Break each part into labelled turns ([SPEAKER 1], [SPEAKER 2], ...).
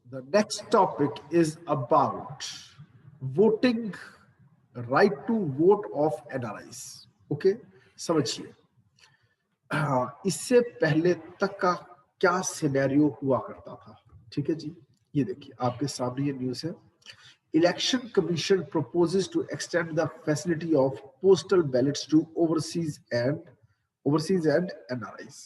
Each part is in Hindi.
[SPEAKER 1] The next topic is about voting, right to vote of NRIs. Okay, समझिए। इससे पहले तक का क्या सिनेरियो हुआ करता था। ठीक है जी, ये देखिए आपके सामने ये न्यूज़ है। Election commission proposes to extend the facility of postal ballots to overseas and NRIs।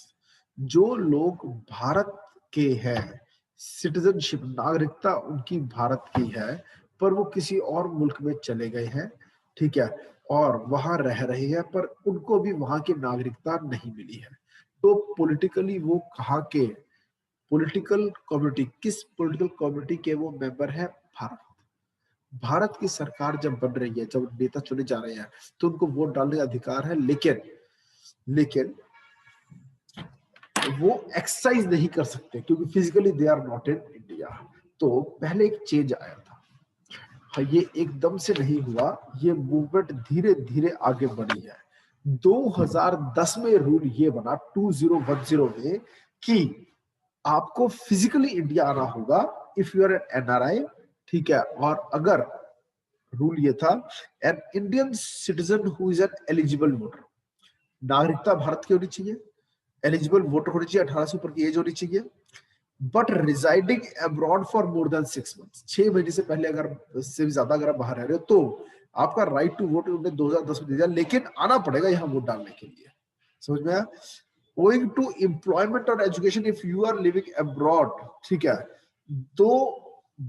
[SPEAKER 1] जो लोग भारत के हैं, सिटीजनशिप नागरिकता उनकी भारत की है, पर वो किसी और मुल्क में चले गए हैं, ठीक है, और वहां रह रहे हैं, पर उनको भी वहां की नागरिकता नहीं मिली है। तो पॉलिटिकली वो कहाँ के पॉलिटिकल कम्युनिटी, किस पॉलिटिकल कम्युनिटी के वो मेंबर है? भारत। भारत की सरकार जब बन रही है, जब नेता चुने जा रहे हैं, तो उनको वोट डालने का अधिकार है, लेकिन वो एक्सरसाइज नहीं कर सकते क्योंकि physically they are not in India. तो पहले एक चेंज आया था। हाँ, ये एकदम से नहीं हुआ, ये मूवमेंट धीरे धीरे आगे बढ़ी है। 2010 में रूल ये बना 2010 में कि आपको फिजिकली इंडिया आना होगा if you are an NRI, ठीक है। और अगर रूल ये था, an Indian citizen who is an eligible voter, नागरिकता भारत की होनी चाहिए, एलिजिबल वोटर होनी चाहिए, 18 से ऊपर की एज होनी चाहिए, but residing abroad for more than 6 months, 6 महीने से पहले अगर से भी ज्यादा अगर आप बाहर रह रहे हो तो आपका राइट टू वोट उन्होंने 2010 में दे दिया, लेकिन आना पड़ेगा यहाँ वोट डालने के लिए। समझ में आया? Owing to employment or education if you are living abroad, ठीक है, तो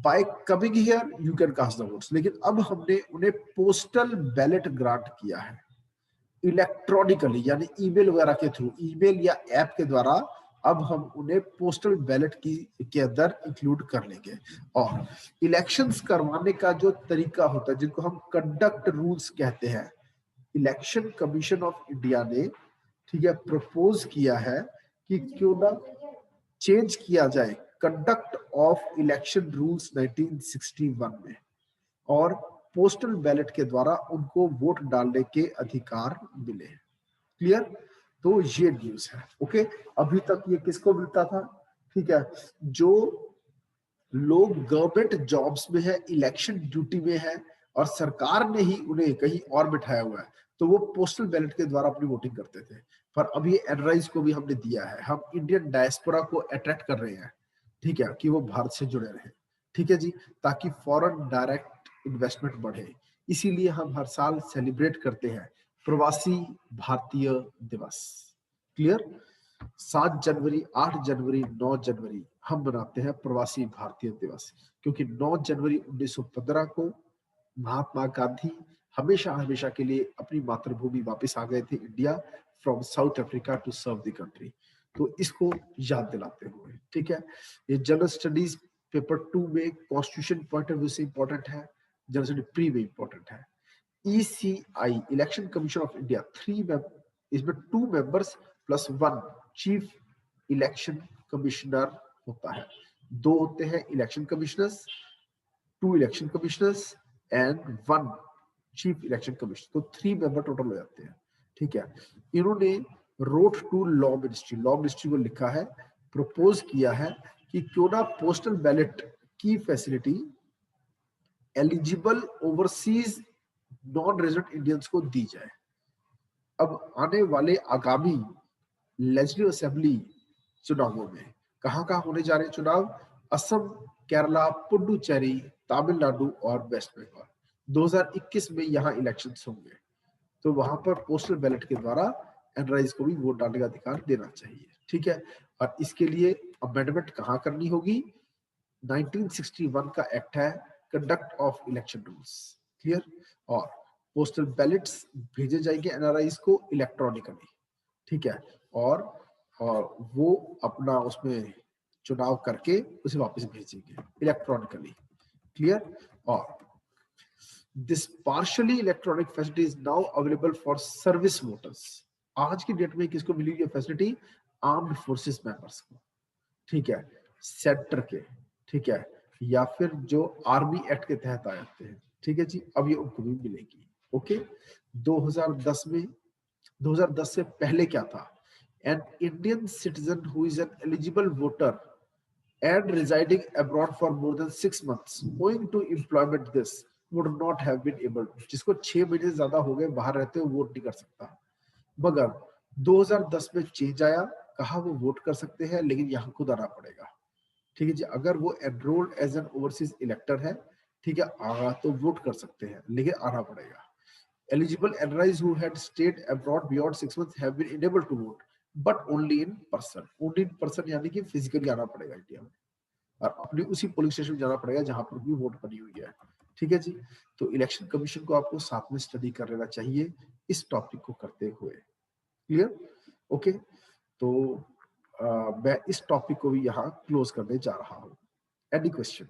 [SPEAKER 1] by coming here you can cast the votes। लेकिन अब हमने उन्हें पोस्टल बैलेट ग्रांट किया है, इलेक्ट्रॉनिकली, यानी ईमेल वगैरह के थ्रू, ईमेल या ऐप के द्वारा अब हम उन्हें पोस्टल बैलेट की के अंदर इंक्लूड कर लेंगे। और इलेक्शंस करवाने का जो तरीका होता है, जिनको हम कंडक्ट रूल्स कहते हैं, इलेक्शन कमीशन ऑफ इंडिया ने, ठीक है, प्रपोज किया है कि क्यों ना चेंज किया जाए कंडक्ट ऑफ इलेक्शन रूल्स 1961 में, और पोस्टल बैलेट के द्वारा उनको वोट डालने के अधिकार मिले। क्लियर? तो ये न्यूज है। ओके, अभी तक ये किसको मिलता था? ठीक है, जो लोग गवर्नमेंट जॉब्स में है, इलेक्शन ड्यूटी में है, और सरकार ने ही उन्हें कहीं और बिठाया हुआ है, तो वो पोस्टल बैलेट के द्वारा अपनी वोटिंग करते थे। पर अब ये एनराइज को भी हमने दिया है, हम इंडियन डायस्पोरा को अट्रैक्ट कर रहे हैं, ठीक है, कि वो भारत से जुड़े रहे, ठीक है जी, ताकि फॉरेन डायरेक्ट इन्वेस्टमेंट बढ़े। इसीलिए हम हर साल सेलिब्रेट करते हैं प्रवासी भारतीय दिवस। क्लियर? 7 जनवरी, 8 जनवरी, 9 जनवरी हम मनाते हैं प्रवासी भारतीय दिवस, क्योंकि 9 जनवरी 1915 को महात्मा गांधी हमेशा हमेशा के लिए अपनी मातृभूमि वापस आ गए थे, India, from South Africa to serve the country. तो इसको याद दिलाते हुए, ठीक है, ये जनरल स्टडीज पेपर 2 में कॉन्स्टिट्यूशन पॉइंट ऑफ व्यू से इंपॉर्टेंट है, जनरल स्टडी प्री में इंपॉर्टेंट है। ECI, election commission of India, 3 इसमें 2 members plus 1 chief election commissioner होता है। 2 होते हैं election commissioners, 2 election commissioners and 1 chief election commissioner, तो 3 मेंबर टोटल हो जाते हैं, ठीक है। इन्होंने रोट टू लॉ मिनिस्ट्री को लिखा है, प्रपोज किया है कि क्यों ना पोस्टल बैलेट की facility eligible overseas non resident Indians को दी जाए। अब आने वाले आगामी लेजिस्लेटिव असेंबली चुनावों में कहाँ होने जा रहे हैं चुनाव? असम, केरला, पुडुचेरी, तमिलनाडु और वेस्ट बंगाल। 2021 में यहाँ इलेक्शंस होंगे, तो वहां पर पोस्टल बैलेट के द्वारा एनराइज को भी वोट डालने का अधिकार देना चाहिए, ठीक है। और इसके लिए अमेंडमेंट कहाँ करनी होगी? 1961 का एक्ट है, conduct of election rules. Clear? और पोस्टल बैलेट्स भेजे जाएंगे एनआरआईज को इलेक्ट्रॉनिकली, ठीक है, और वो अपना उसमें चुनाव करके उसे वापस भेजेंगे इलेक्ट्रॉनिकली। क्लियर? और this partially electronic facility is now available for service voters. आज की डेट में किसको मिली ये फैसिलिटी? आर्म्ड फोर्सेस मेंबर्स को, ठीक है, सेंटर के, ठीक है, या फिर जो आर्मी एक्ट के तहत आए होते हैं, ठीक है जी, अब ये उनको भी मिलेगी। ओके, 2010 से पहले क्या था? An Indian citizen who is an eligible voter and residing abroad for more than 6 months owing to employment this would not have been able, जिसको 6 महीने से ज्यादा हो गए बाहर रहते हो वोट नहीं कर सकता। मगर 2010 में चेंज आया, कहा वो वोट कर सकते हैं लेकिन यहाँ खुद आना पड़ेगा। ठीक है जी, अगर वो enrolled as an overseas elector है, ठीक है, तो वोट कर सकते हैं लेकिन आना पड़ेगा। Eligible NRIs who had stayed abroad beyond 6 months have been enabled to vote, but only in person. Only in person यानी कि फिजिकली आना पड़ेगा इंडिया में और अपने उसी पोलिंग स्टेशन में जाना पड़ेगा जहां पर भी वोट बनी हुई है। ठीक है जी, तो इलेक्शन कमीशन को आपको साथ में स्टडी कर लेना चाहिए इस टॉपिक को करते हुए। क्लियर? ओके, तो मैं इस टॉपिक को भी यहाँ क्लोज करने जा रहा हूँ। Any question?